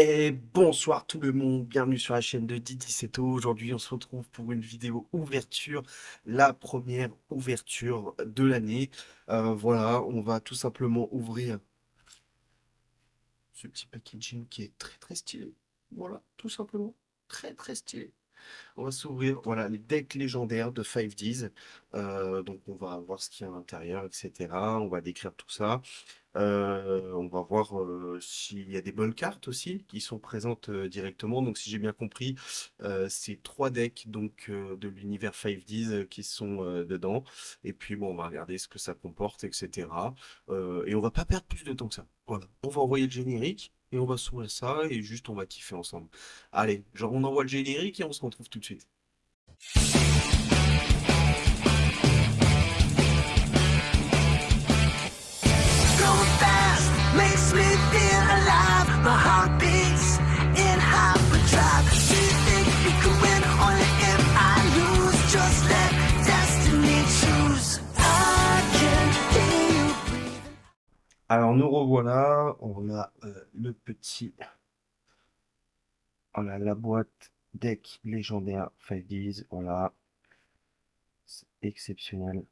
Et bonsoir tout le monde, bienvenue sur la chaîne de Didi Seto. Aujourd'hui, on se retrouve pour une vidéo ouverture, la première ouverture de l'année. Voilà, on va tout simplement ouvrir ce petit packaging qui est très très stylé. Voilà, tout simplement, très très stylé. On va s'ouvrir, voilà, les decks légendaires de 5Ds. Donc on va voir ce qu'il y a à l'intérieur, etc. On va décrire tout ça. On va voir s'il y a des bonnes cartes aussi qui sont présentes directement. Donc, si j'ai bien compris, c'est trois decks donc de l'univers 5Ds qui sont dedans. Et puis, bon, on va regarder ce que ça comporte, etc. Et on va pas perdre plus de temps que ça. Voilà. On va envoyer le générique et on va s'ouvrir ça et juste on va kiffer ensemble. Allez, genre on envoie le générique et on se retrouve tout de suite. Going fast makes me feel alive. My heart beats in hyperdrive. Do you think you can win? Only if I lose. Just let destiny choose. I can hear you breathing. Alors nous revoilà, on a on a la boîte deck légendaire 5Ds, voilà, c'est exceptionnel.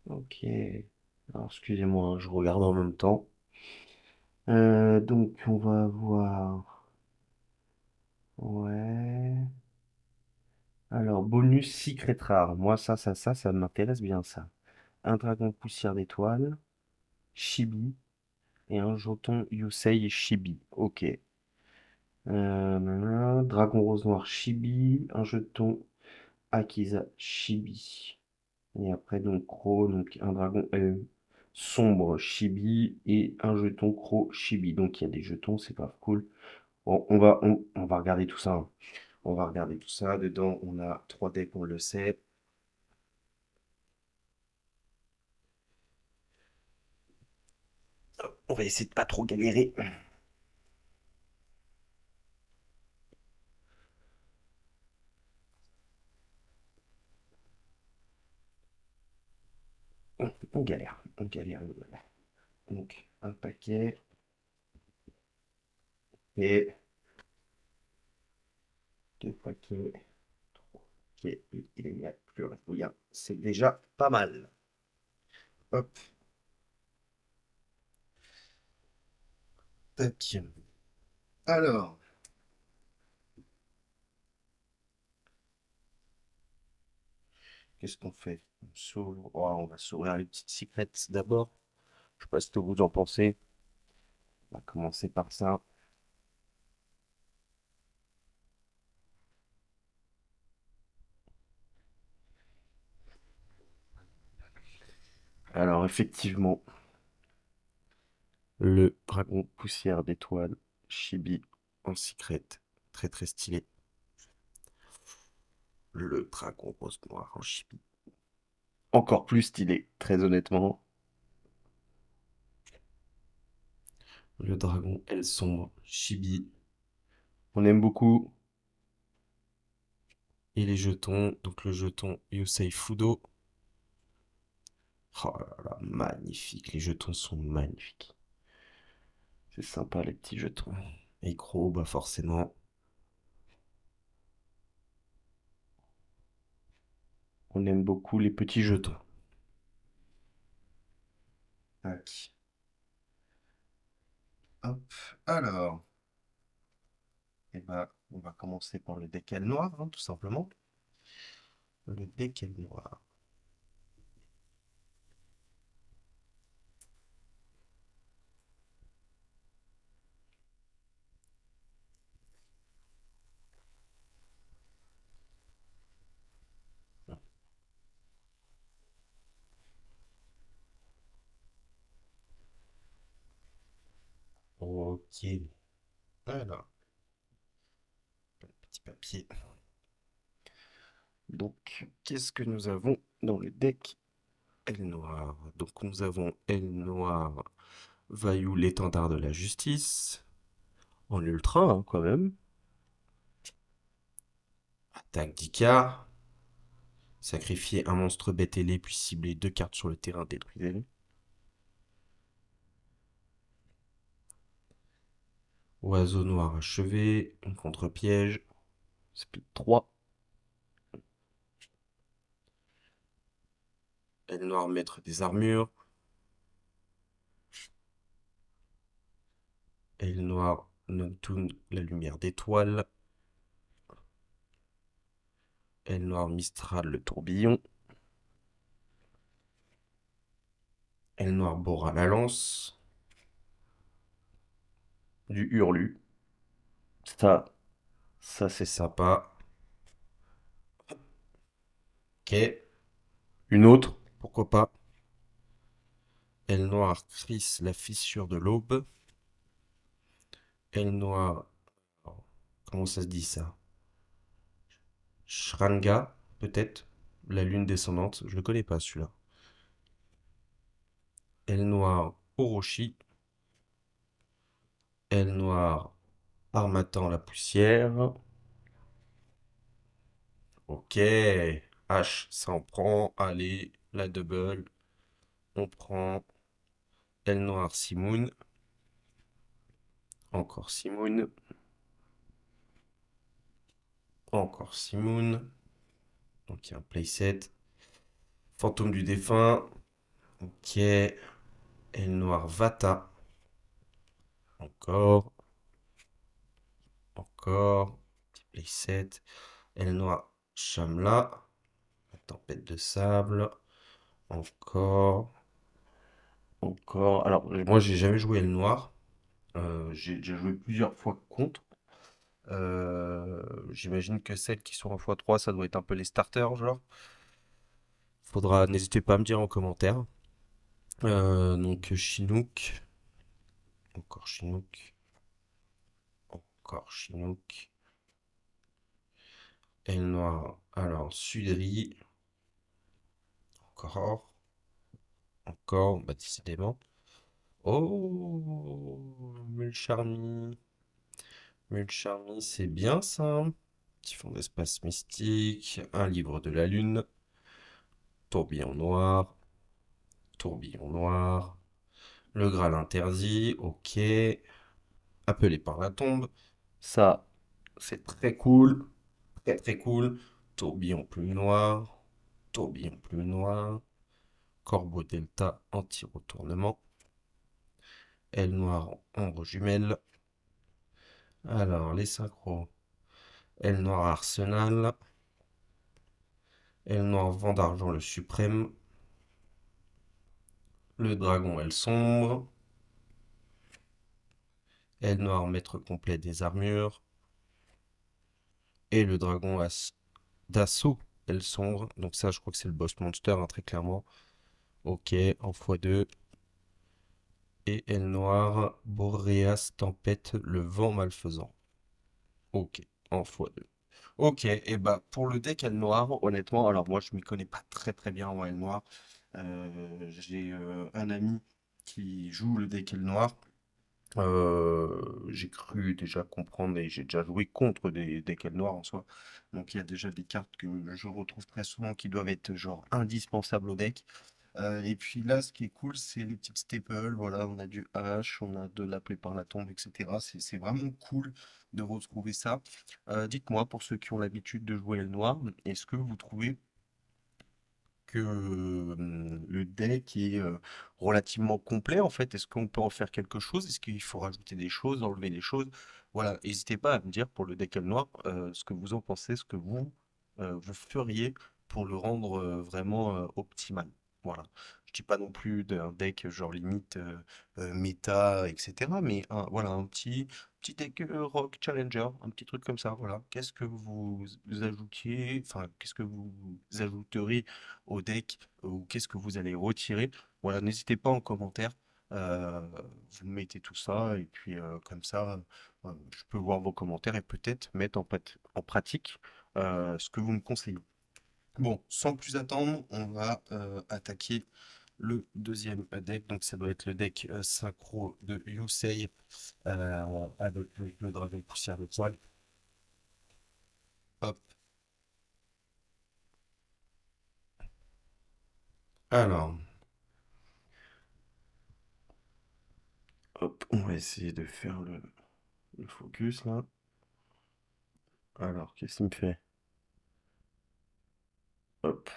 Ok, alors excusez-moi, je regarde en même temps. Donc on va voir, ouais. Alors bonus secret rare, moi ça m'intéresse bien ça. Un dragon poussière d'étoiles, Chibi et un jeton Yusei Chibi. Ok. Dragon rose noir Chibi, un jeton Akiza Chibi. Et après, donc, Croc, donc un dragon sombre Chibi et un jeton Croc Chibi. Donc, il y a des jetons, c'est pas cool. Bon, on va regarder tout ça, hein. On va regarder tout ça. Dedans, on a 3 decks, on le sait. On va essayer de pas trop galérer. On galère, on galère, on galère. Donc, un paquet et deux paquets. Ok, il n'y a plus rien. C'est déjà pas mal. Hop, tac. Alors, qu'est-ce qu'on fait? On s'ouvre. Oh, on va s'ouvrir les petites secrets d'abord. Je sais pas ce que vous en pensez. On va commencer par ça. Alors, effectivement, le dragon poussière d'étoiles Chibi en secret. Très très stylé. Le dragon rose noir en Chibi. Encore plus stylé, très honnêtement. Le dragon aile sombre Chibi. On aime beaucoup. Et les jetons, donc le jeton Yusei Fudo. Oh là là, magnifique, les jetons sont magnifiques. C'est sympa les petits jetons. Et gros, bah forcément, on aime beaucoup les petits jetons. Tac. Hop, alors, eh ben, on va commencer par le décal noir, hein, tout simplement. Le décal noir. Ok. Alors, petit papier. Donc, qu'est-ce que nous avons dans le deck Aile noire? Donc, nous avons Aile noire, Vaillou, l'étendard de la justice. En ultra, hein, quand même. Attaque d'Icar. Sacrifiez un monstre bête ailé, puis ciblez 2 cartes sur le terrain, détruisez-les. Oiseau noir achevé, un contre-piège. Speed 3. Aile noire maître des armures. Aile noire Nontun, la lumière d'étoile. Aile noire Mistral, le tourbillon. Aile noire Bora, la lance. Du hurlu. Ça c'est sympa. Ok. Une autre, pourquoi pas. Aile noire Chris, la fissure de l'aube. Aile noire. Comment ça se dit ça? Shranga, peut-être. La lune descendante. Je le connais pas celui-là. Aile noire Orochi. Aile noire Armatan, la poussière. Ok. H, ça on prend. Allez, la double. On prend Aile noire Simoun. Encore Simoun. Encore Simoun. Donc il y a un playset. Fantôme du défunt. Ok. Aile noire Vata. Encore. Encore. Petit playset. Aile noire Shamla. La tempête de sable. Encore. Encore. Alors, moi, j'ai jamais joué aile noire. J'ai déjà joué plusieurs fois contre. J'imagine que celles qui sont en x3, ça doit être un peu les starters, genre. N'hésitez pas à me dire en commentaire. Donc, Chinook. Encore Chinook. Encore Chinook. Aile noire. Alors, Sudri. Encore. Encore. Bah, décidément. Oh, Mulcharmy. Mulcharmy, c'est bien ça. Petit fond d'espace mystique. Un livre de la lune. Tourbillon noir. Tourbillon noir. Le Graal interdit. Ok. Appelé par la tombe. Ça, c'est très cool. Très très cool. Tourbillon plume noire. Tourbillon plume noire. Corbeau delta anti-retournement. Aile noire ombre jumelle. Alors, les synchros. Aile noire arsenal. Aile noire vent d'argent le suprême. Le dragon aile sombre. Aile noire maître complet des armures. Et le dragon d'assaut aile sombre. Donc ça je crois que c'est le boss monster hein, très clairement. Ok, en x2. Et aile noire, Boreas tempête le vent malfaisant. Ok, en x2. Ok, et bah pour le deck aile noire, honnêtement, alors moi je m'y connais pas très très bien en aile noire. J'ai un ami qui joue le deck aile noire. J'ai cru déjà comprendre et j'ai déjà joué contre des decks noirs en soi. Donc il y a déjà des cartes que je retrouve très souvent qui doivent être genre indispensables au deck. Et puis là, ce qui est cool, c'est les petites staples. Voilà, on a du H, on a de l'appelé par la tombe, etc. C'est vraiment cool de retrouver ça. Dites-moi, pour ceux qui ont l'habitude de jouer le noir, est-ce que vous trouvez que le deck est relativement complet en fait. Est-ce qu'on peut en faire quelque chose? Est-ce qu'il faut rajouter des choses, enlever des choses? Voilà, n'hésitez pas à me dire pour le deck noir ce que vous en pensez, ce que vous feriez pour le rendre vraiment optimal. Voilà. Je dis pas non plus d'un deck genre limite méta, etc. Mais voilà, un petit deck rock challenger, un petit truc comme ça. Voilà. Qu'est-ce que vous ajoutiez, enfin, qu'est-ce que vous ajouteriez au deck ou qu'est-ce que vous allez retirer. Voilà, n'hésitez pas en commentaire. euh, vous mettez tout ça et puis comme ça, je peux voir vos commentaires et peut-être mettre en pratique ce que vous me conseillez. Bon, sans plus attendre, on va attaquer le deuxième deck. Donc ça doit être le deck synchro de Yusei avec le dragon poussière de poil. Hop, Alors, hop, on va essayer de faire le focus là. Alors, qu'est-ce qu'il me fait? Hop.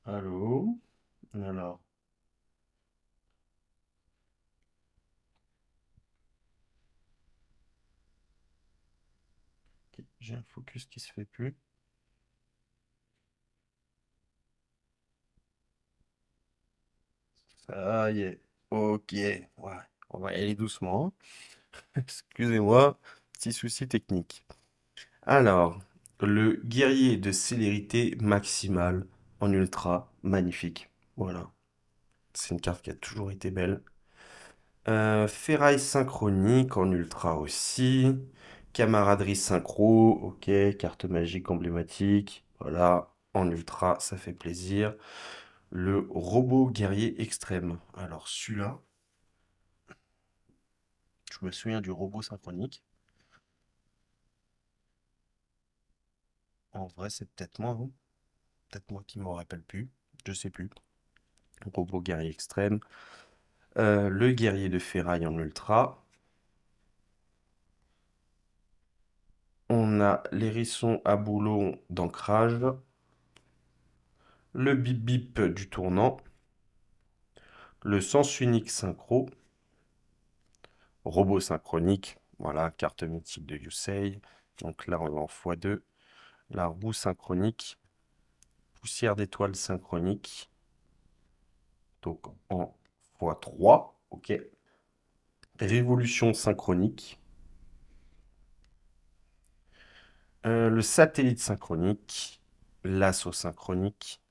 Allô? Alors, ok, j'ai un focus qui se fait plus. Ça y est. Ok. Ouais. On va y aller doucement. Excusez-moi. Petit souci technique. Alors, le guerrier de célérité maximale en ultra, magnifique. Voilà. C'est une carte qui a toujours été belle. Ferraille synchronique en ultra aussi. Camaraderie synchro, ok. Carte magique emblématique. Voilà. En ultra, ça fait plaisir. Le robot guerrier extrême. Alors celui-là, je me souviens du robot synchronique. En vrai, c'est peut-être moi, hein. Peut-être moi qui m'en rappelle plus. Je sais plus. Robot guerrier extrême. Le guerrier de ferraille en ultra. On a l'hérisson à boulon d'ancrage. Le bip bip du tournant. Le sens unique synchro. Robot synchronique. Voilà, carte mythique de Yusei. Donc là, on va en x2. La roue synchronique. Poussière d'étoile synchronique. Donc en x3. Ok. Révolution synchronique. Le satellite synchronique. L'assaut synchronique.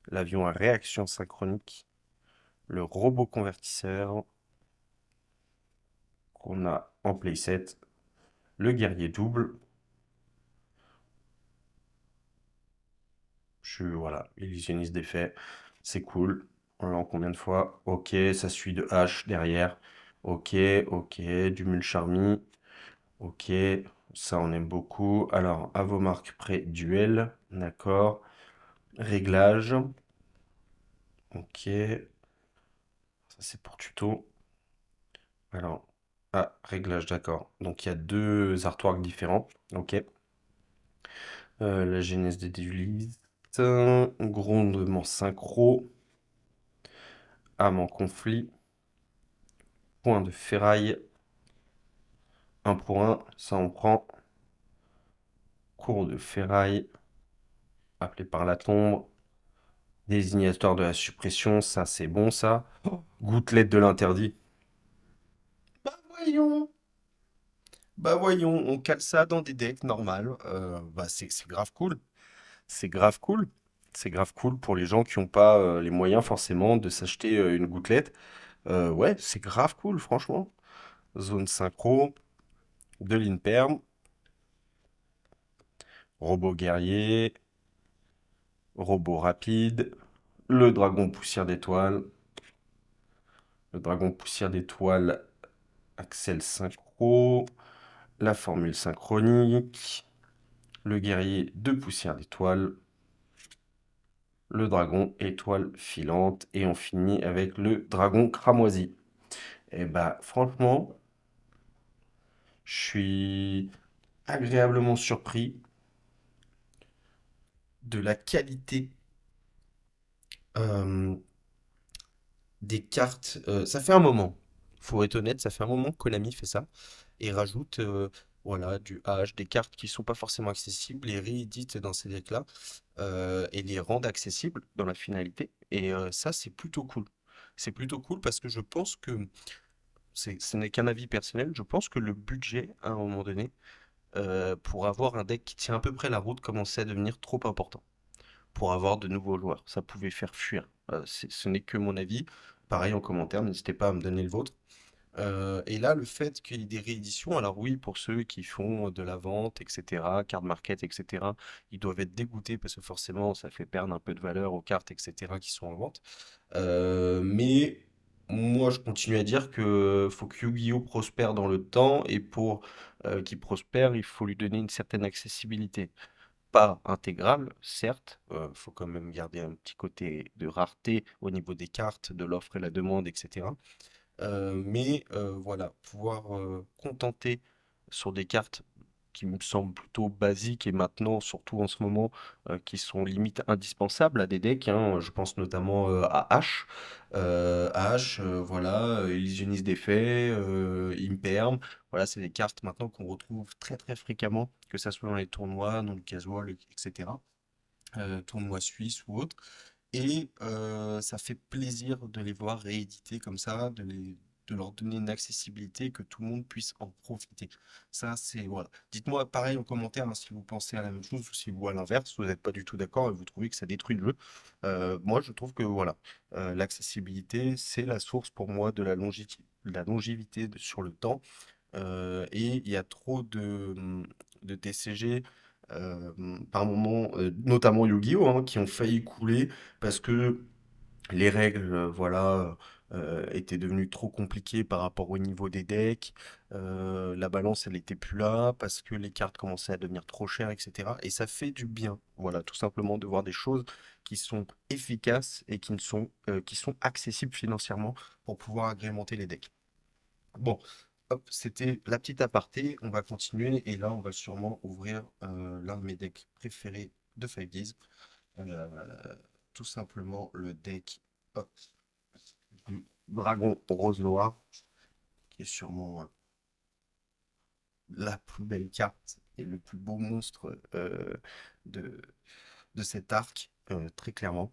L'avion à réaction synchronique. Le robot convertisseur qu'on a en playset. Le guerrier double. Voilà, illusionniste d'effet. C'est cool. On l'a en combien de fois? Ok, ça suit de H derrière. Ok, ok, du Mulcharmy. Ok, ça on aime beaucoup. Alors, à vos marques près, duel. D'accord. Réglage. Ok, ça c'est pour tuto. Alors, réglage, d'accord. Donc il y a deux artworks différents. Ok. La genèse des duelistes. Grondement synchro. Âme en conflit. Point de ferraille. Un pour un, ça on prend. Cours de ferraille. Appelé par la tombe. Désignateur de la suppression, ça c'est bon ça. Gouttelette de l'interdit. Bah voyons. Bah voyons, on cale ça dans des decks normales. Bah c'est grave cool. C'est grave cool. C'est grave cool pour les gens qui n'ont pas les moyens forcément de s'acheter une gouttelette. Ouais, c'est grave cool, franchement. Zone synchro, de l'Inperm, robot guerrier, robot rapide, le dragon poussière d'étoile, le dragon poussière d'étoile, Axel synchro, la formule synchronique, le guerrier de poussière d'étoile, le dragon étoile filante, et on finit avec le dragon cramoisi. Et bah franchement, je suis agréablement surpris de la qualité euh, des cartes. Ça fait un moment, faut être honnête, ça fait un moment que Konami fait ça et rajoute voilà, du H, des cartes qui sont pas forcément accessibles, les réédite dans ces decks-là et les rendent accessibles dans la finalité. Et ça, c'est plutôt cool. C'est plutôt cool parce que je pense que ce n'est qu'un avis personnel. Je pense que le budget, à un moment donné, pour avoir un deck qui tient à peu près la route, commençait à devenir trop important pour avoir de nouveaux joueurs. Ça pouvait faire fuir. Ce n'est que mon avis. Pareil en commentaire, n'hésitez pas à me donner le vôtre. Et là, le fait qu'il y ait des rééditions, alors oui, pour ceux qui font de la vente, etc., card market, etc., ils doivent être dégoûtés parce que forcément, ça fait perdre un peu de valeur aux cartes, etc., qui sont en vente. Mais moi, je continue à dire que faut que Yu-Gi-Oh prospère dans le temps et pour qu'il prospère, il faut lui donner une certaine accessibilité. Pas intégrale, certes, faut quand même garder un petit côté de rareté au niveau des cartes, de l'offre et la demande, etc. Voilà, pouvoir contenter sur des cartes qui me semblent plutôt basiques et maintenant, surtout en ce moment, qui sont limite indispensables à des decks, hein. Je pense notamment à H. Voilà, Illusionniste d'effet, Imperm. Voilà, c'est des cartes maintenant qu'on retrouve très très fréquemment, que ça soit dans les tournois, dans le casual, etc. Tournois suisses ou autres. Et ça fait plaisir de les voir réédités comme ça, de leur donner une accessibilité, que tout le monde puisse en profiter. Ça, c'est, voilà. Dites-moi pareil en commentaire, hein, si vous pensez à la même chose ou si vous, à l'inverse, vous n'êtes pas du tout d'accord et vous trouvez que ça détruit le jeu. Moi, je trouve que voilà, l'accessibilité, c'est la source pour moi de la longévité sur le temps. Et il y a trop de TCG par moment, notamment Yu-Gi-Oh! Hein, qui ont failli couler parce que les règles, voilà, étaient devenues trop compliquées par rapport au niveau des decks. La balance, elle était plus là parce que les cartes commençaient à devenir trop chères, etc. Et ça fait du bien, voilà, tout simplement de voir des choses qui sont efficaces et qui sont accessibles financièrement pour pouvoir agrémenter les decks. Bon, hop, c'était la petite aparté. On va continuer et là, on va sûrement ouvrir l'un de mes decks préférés de 5Ds. Euh, Tout simplement le deck hop, du Dragon Rose Noir, qui est sûrement la plus belle carte et le plus beau monstre de, de cet arc, très clairement.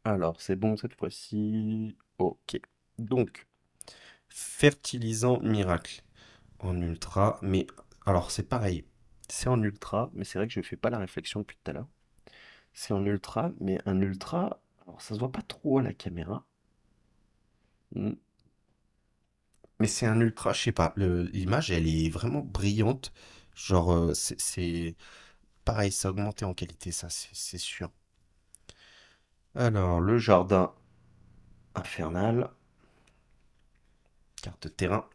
Alors, c'est bon cette fois-ci. Ok. Donc, fertilisant miracle. En ultra, mais alors c'est pareil. C'est en ultra, mais c'est vrai que je fais pas la réflexion depuis tout à l'heure. C'est en ultra, mais un ultra, alors ça se voit pas trop à la caméra. Hmm. Mais c'est un ultra, je sais pas, l'image elle est vraiment brillante. Genre, pareil, ça a augmenté en qualité, ça c'est sûr. Alors, le jardin infernal, carte terrain.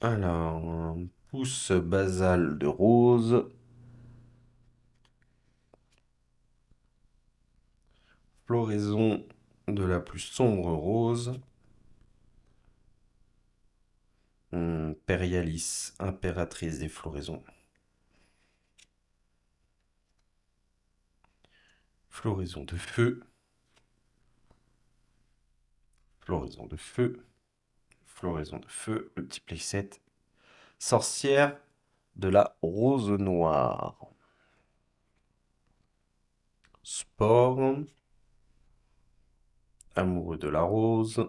Alors, un pouce basal de rose, floraison de la plus sombre rose. Périalis, impératrice des floraisons. Floraison de feu. Floraison de feu. Floraison de feu. Le petit playset. Sorcière de la rose noire. Sport. Amoureux de la rose.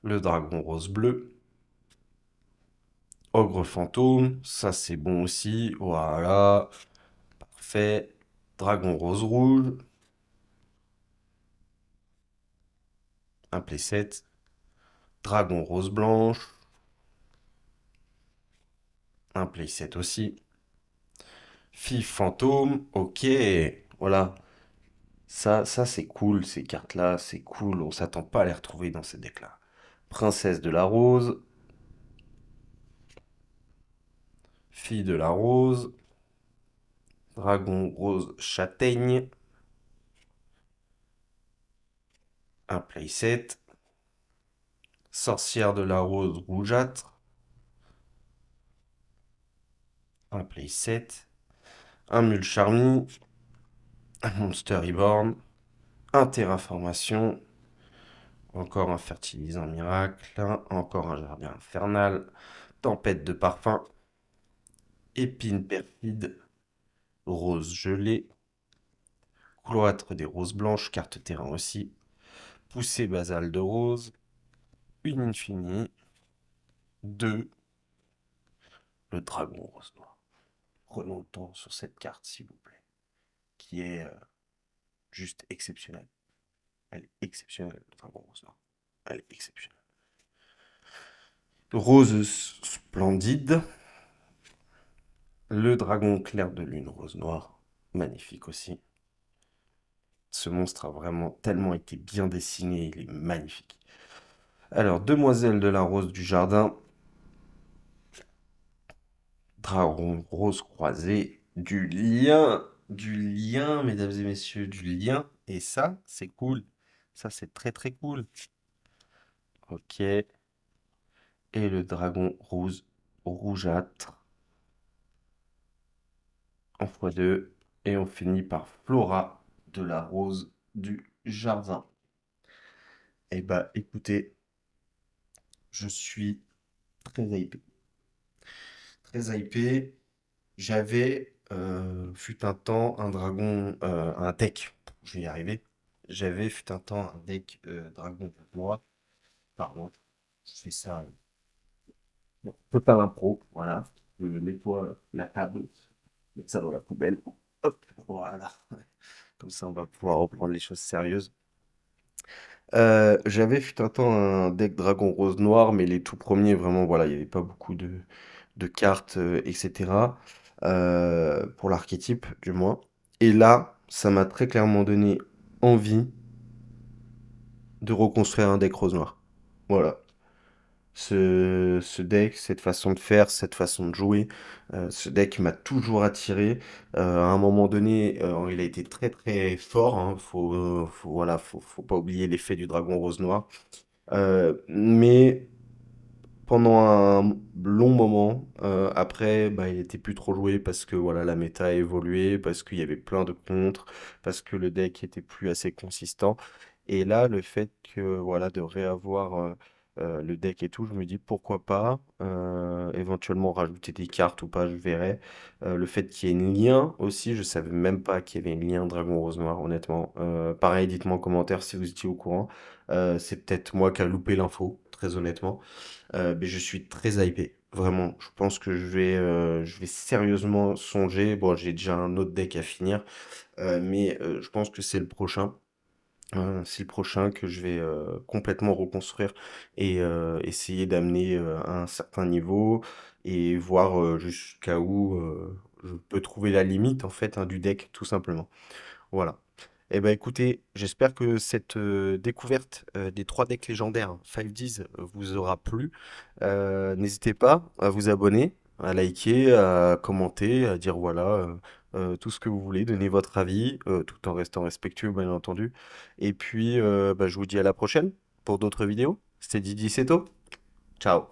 Le dragon rose bleu. Ogre fantôme. Ça, c'est bon aussi. Voilà. Parfait. Dragon rose rouge. Un playset. Dragon rose blanche. Un playset aussi. Fille fantôme. Ok. Voilà. Ça c'est cool, ces cartes-là, c'est cool. On s'attend pas à les retrouver dans ces decks-là. Princesse de la Rose, Fille de la Rose, Dragon Rose Châtaigne, un playset, Sorcière de la Rose Rougeâtre, un playset, un Mule Charmy, un Monster Reborn, un Terraformation, encore un Fertilisant Miracle, encore un Jardin Infernal, Tempête de Parfum, Épine Perfide, Rose Gelée, Cloître des Roses Blanches, carte terrain aussi, Poussée basale de rose, une infinie, 2, le dragon rose noir. Prenons le temps sur cette carte, s'il vous plaît, qui est juste exceptionnelle. Elle est exceptionnelle, le dragon rose noir. Elle est exceptionnelle. Rose splendide, le dragon clair de lune rose noire, magnifique aussi. Ce monstre a vraiment tellement été bien dessiné, il est magnifique. Alors, Demoiselle de la Rose du Jardin, Dragon Rose croisé, du lien, mesdames et messieurs, du lien. Et ça, c'est cool. Ça, c'est très très cool. Ok. Et le dragon rose rougeâtre en x2. Et on finit par Flora de la Rose du Jardin. Eh bah, écoutez, je suis très hypé. Très hypé. J'avais, fut un temps, un deck. Je vais y arriver. J'avais, fut un temps, un deck dragon pour moi. Pardon, je fais ça. Total impro, voilà. Je nettoie la table, mets ça dans la poubelle. Hop, voilà. Comme ça, on va pouvoir reprendre les choses sérieuses. J'avais fut un temps un deck dragon rose noir, mais les tout premiers, vraiment, voilà, il n'y avait pas beaucoup de cartes, etc. Pour l'archétype, du moins. Et là, ça m'a très clairement donné envie de reconstruire un deck rose noir. Voilà. Ce deck, cette façon de faire, cette façon de jouer, ce deck m'a toujours attiré. À un moment donné, il a été très très fort, hein. Voilà, faut pas oublier l'effet du dragon rose noir. Mais pendant un long moment, après, bah, il était plus trop joué parce que voilà, la méta a évolué, parce qu'il y avait plein de contres, parce que le deck était plus assez consistant. Et là, le fait que voilà, de réavoir le deck et tout, je me dis pourquoi pas, éventuellement rajouter des cartes ou pas, je verrai. Le fait qu'il y ait un lien aussi, je savais même pas qu'il y avait un lien Dragon Rose Noir, honnêtement. Pareil, dites-moi en commentaire si vous étiez au courant. C'est peut-être moi qui a loupé l'info, très honnêtement. Mais je suis très hypé. Vraiment, je pense que je vais sérieusement songer. Bon, j'ai déjà un autre deck à finir, mais je pense que c'est le prochain que je vais complètement reconstruire et essayer d'amener à un certain niveau et voir jusqu'à où je peux trouver la limite en fait hein, du deck, tout simplement. Voilà. Eh ben écoutez, j'espère que cette découverte des trois decks légendaires 5Ds vous aura plu. N'hésitez pas à vous abonner, à liker, à commenter, à dire voilà tout ce que vous voulez, donner votre avis, tout en restant respectueux bien entendu. Et puis bah, je vous dis à la prochaine pour d'autres vidéos. C'était Didi Seto. Ciao.